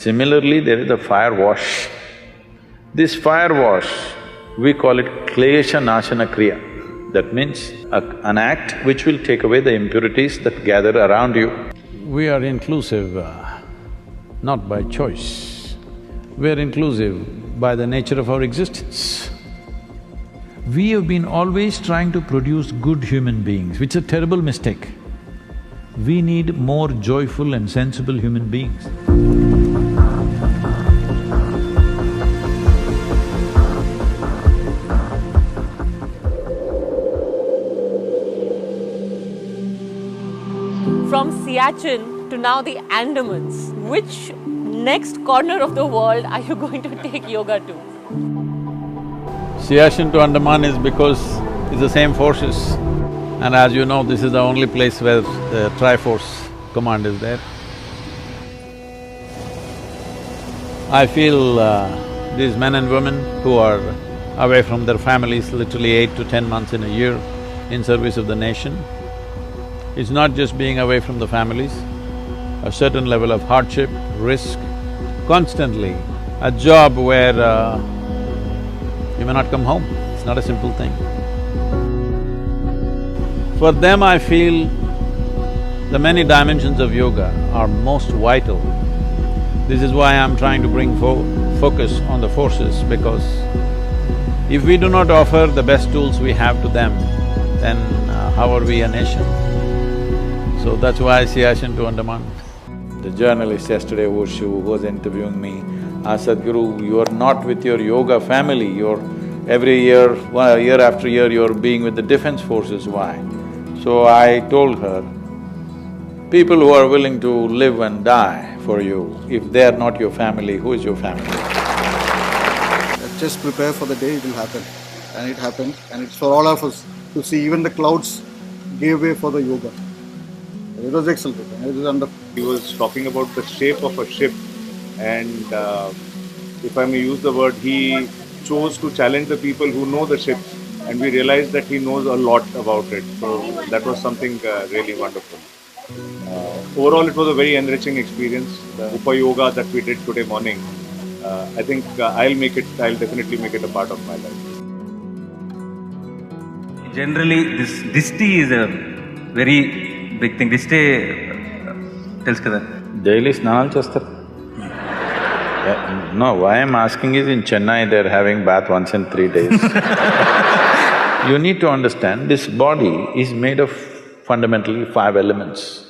Similarly, there is a fire wash. This fire wash, we call it klesha nashana kriya. That means an act which will take away the impurities that gather around you. We are inclusive not by choice, we are inclusive by the nature of our existence. We have been always trying to produce good human beings, which is a terrible mistake. We need more joyful and sensible human beings. From Siachen to now the Andamans, which next corner of the world are you going to take yoga to? Siachen to Andaman is because it's the same forces. And as you know, this is the only place where the Triforce command is there. I feel these men and women who are away from their families literally 8 to 10 months in a year in service of the nation, it's not just being away from the families, a certain level of hardship, risk, constantly, a job where you may not come home, it's not a simple thing. For them, I feel the many dimensions of yoga are most vital. This is why I'm trying to bring focus on the forces, because if we do not offer the best tools we have to them, then how are we a nation? So that's why Siachen to Andaman. The journalist yesterday who was interviewing me asked, Saddhguru, you are not with your yoga family, you're every year, year after year, you're being with the defense forces, why? So I told her, people who are willing to live and die for you, if they are not your family, who is your family? Just prepare for the day, it will happen. And it happened, and it's for all of us to see. Even the clouds gave way for the yoga. It was excellent, it was wonderful. He was talking about the shape of a ship, and if I may use the word, he chose to challenge the people who know the ship, and we realized that he knows a lot about it. So that was something really wonderful. Overall, it was a very enriching experience. The Upa Yoga that we did today morning, I think I'll definitely make it a part of my life. Generally, this tea is a very big thing. This tea tells kada. Daily snanal chestar. No, why I'm asking is in Chennai they're having bath once in 3 days. You need to understand, this body is made of fundamentally 5 elements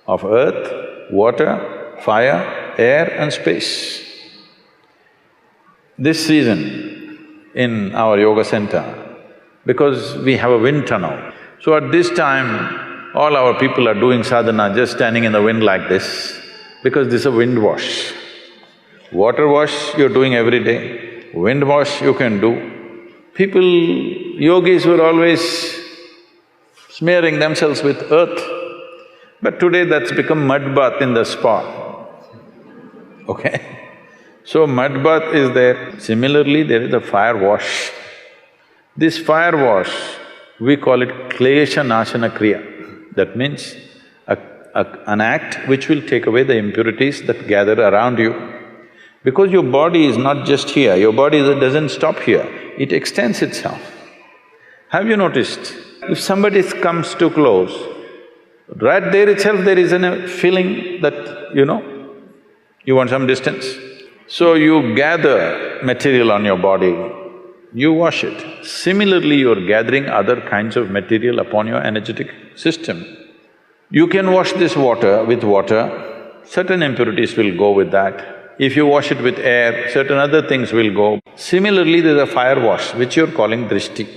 of earth, water, fire, air and space. This season in our yoga center, because we have a wind tunnel, so at this time, all our people are doing sadhana just standing in the wind like this, because this is a wind wash. Water wash you're doing every day, wind wash you can do. People, yogis were always smearing themselves with earth, but today that's become mud bath in the spa, okay? So mud bath is there. Similarly, there is a fire wash. This fire wash, we call it klesha nashana kriya. That means an act which will take away the impurities that gather around you. Because your body is not just here, your body doesn't stop here, it extends itself. Have you noticed, if somebody comes too close, right there itself there is a feeling that, you want some distance. So you gather material on your body, you wash it. Similarly, you're gathering other kinds of material upon your energetic system. You can wash this water with water, certain impurities will go with that. If you wash it with air, certain other things will go. Similarly, there's a fire wash, which you're calling drishti.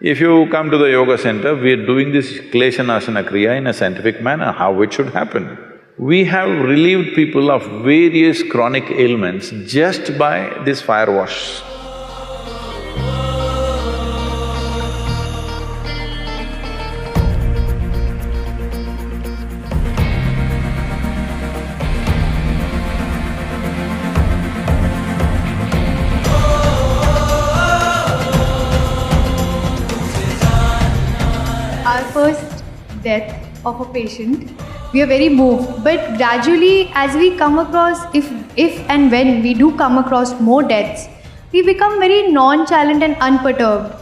If you come to the yoga center, we're doing this klesha nashana kriya in a scientific manner, how it should happen. We have relieved people of various chronic ailments just by this fire wash. Our first death of a patient we are very moved. But gradually, as we come across, if and when we do come across more deaths, we become very nonchalant and unperturbed.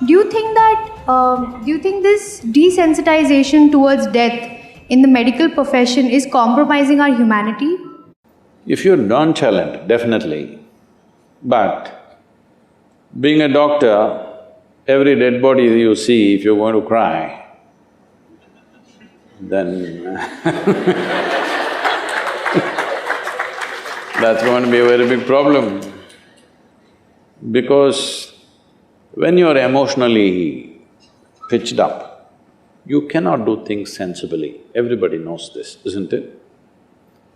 Do you think this desensitization towards death in the medical profession is compromising our humanity? If you're nonchalant, definitely. But being a doctor, every dead body you see, if you're going to cry, then that's going to be a very big problem. Because when you're emotionally pitched up, you cannot do things sensibly. Everybody knows this, isn't it?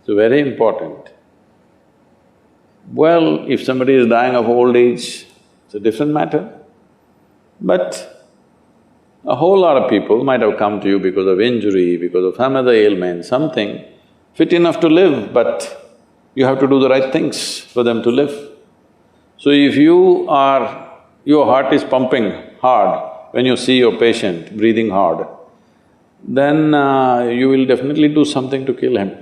So very important. Well, if somebody is dying of old age, it's a different matter. But a whole lot of people might have come to you because of injury, because of some other ailment, something fit enough to live, but you have to do the right things for them to live. So if your heart is pumping hard when you see your patient breathing hard, then you will definitely do something to kill him.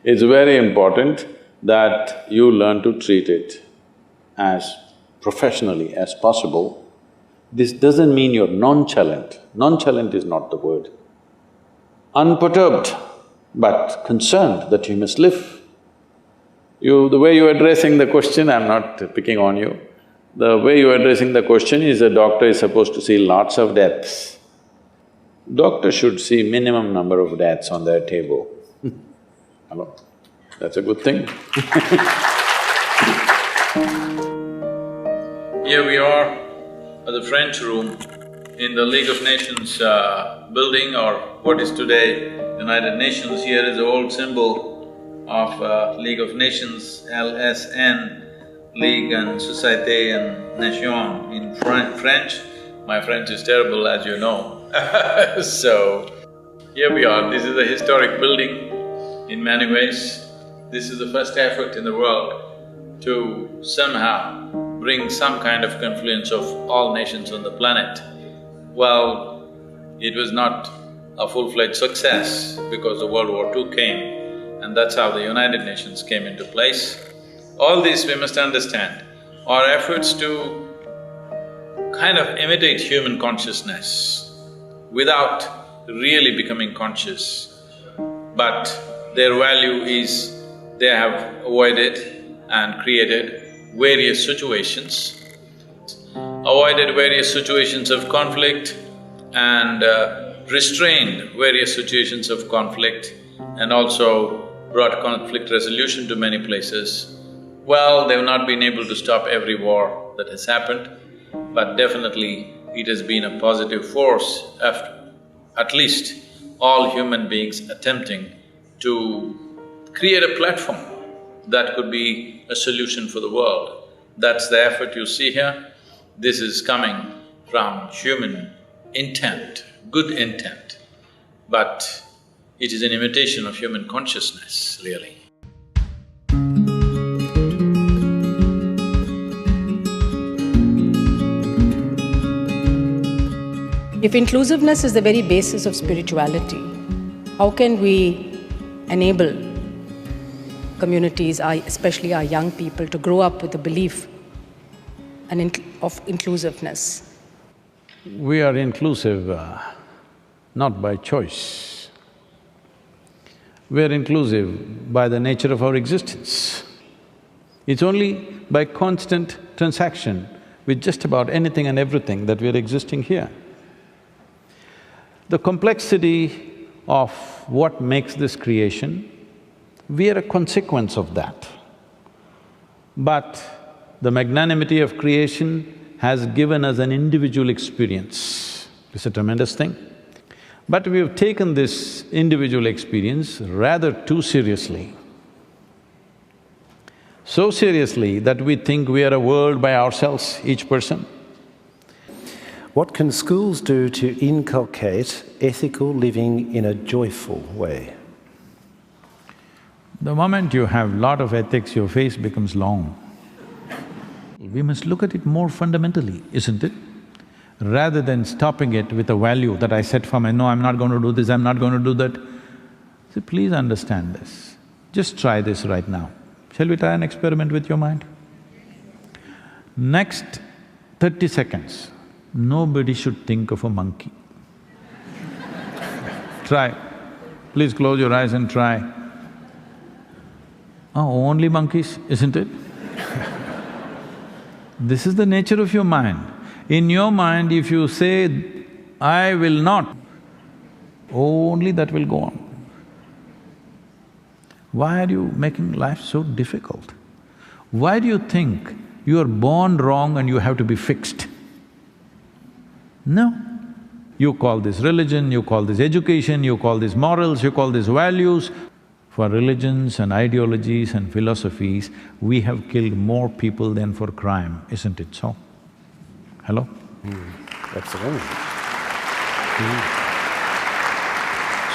It's very important that you learn to treat it as professionally as possible. This doesn't mean you're nonchalant. Nonchalant is not the word. Unperturbed, but concerned that you must live. The way you're addressing the question, I'm not picking on you, the way you're addressing the question is a doctor is supposed to see lots of deaths. Doctor should see minimum number of deaths on their table. Hello? That's a good thing. Here we are at the French Room in the League of Nations building, or what is today United Nations. Here is the old symbol of League of Nations, LSN, Ligue and Société and Nation in French. My French is terrible, as you know. So, here we are. This is a historic building in many ways. This is the first effort in the world to somehow bring some kind of confluence of all nations on the planet. Well, it was not a full-fledged success because the World War II came, and that's how the United Nations came into place. All this we must understand are efforts to kind of imitate human consciousness without really becoming conscious. But their value is they have avoided and created various situations, of conflict and restrained various situations of conflict, and also brought conflict resolution to many places. Well, they've not been able to stop every war that has happened, but definitely it has been a positive force of at least all human beings attempting to create a platform that could be a solution for the world. That's the effort you see here. This is coming from human intent, good intent, but it is an imitation of human consciousness, really. If inclusiveness is the very basis of spirituality, how can we enable communities, especially our young people, to grow up with the belief of inclusiveness? We are inclusive not by choice. We are inclusive by the nature of our existence. It's only by constant transaction with just about anything and everything that we are existing here. The complexity of what makes this creation, we are a consequence of that. But the magnanimity of creation has given us an individual experience. It's a tremendous thing. But we have taken this individual experience rather too seriously. So seriously that we think we are a world by ourselves, each person. What can schools do to inculcate ethical living in a joyful way? The moment you have lot of ethics, your face becomes long. We must look at it more fundamentally, isn't it? rather than stopping it with a value that I set for my… no, I'm not going to do this, I'm not going to do that. So please understand this. Just try this right now. Shall we try an experiment with your mind? Next 30 seconds, nobody should think of a monkey. Try. Please close your eyes and try. Oh, only monkeys, isn't it? This is the nature of your mind. In your mind, if you say, I will not, only that will go on. Why are you making life so difficult? Why do you think you are born wrong and you have to be fixed? No. You call this religion, you call this education, you call this morals, you call this values. For religions and ideologies and philosophies, we have killed more people than for crime, isn't it so? Hello? Absolutely.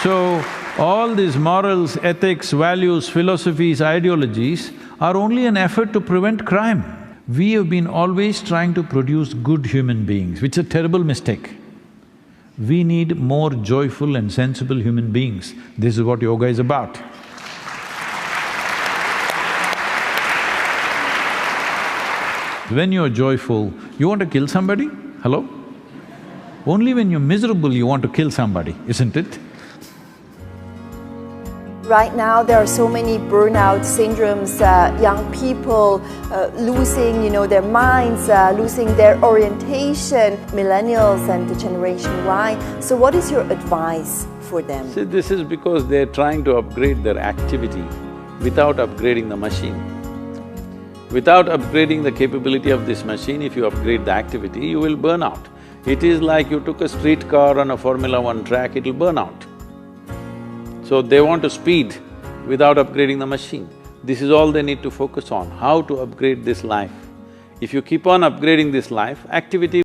So, all these morals, ethics, values, philosophies, ideologies are only an effort to prevent crime. We have been always trying to produce good human beings, which is a terrible mistake. We need more joyful and sensible human beings. This is what yoga is about. When you're joyful, you want to kill somebody? Hello? Only when you're miserable you want to kill somebody, isn't it? Right now, there are so many burnout syndromes, young people losing, their minds, losing their orientation, millennials and the Generation Y. So what is your advice for them? See, this is because they're trying to upgrade their activity without upgrading the machine. Without upgrading the capability of this machine, if you upgrade the activity, you will burn out. It is like you took a streetcar on a Formula 1 track, it'll burn out. So they want to speed without upgrading the machine. This is all they need to focus on, how to upgrade this life. If you keep on upgrading this life, activity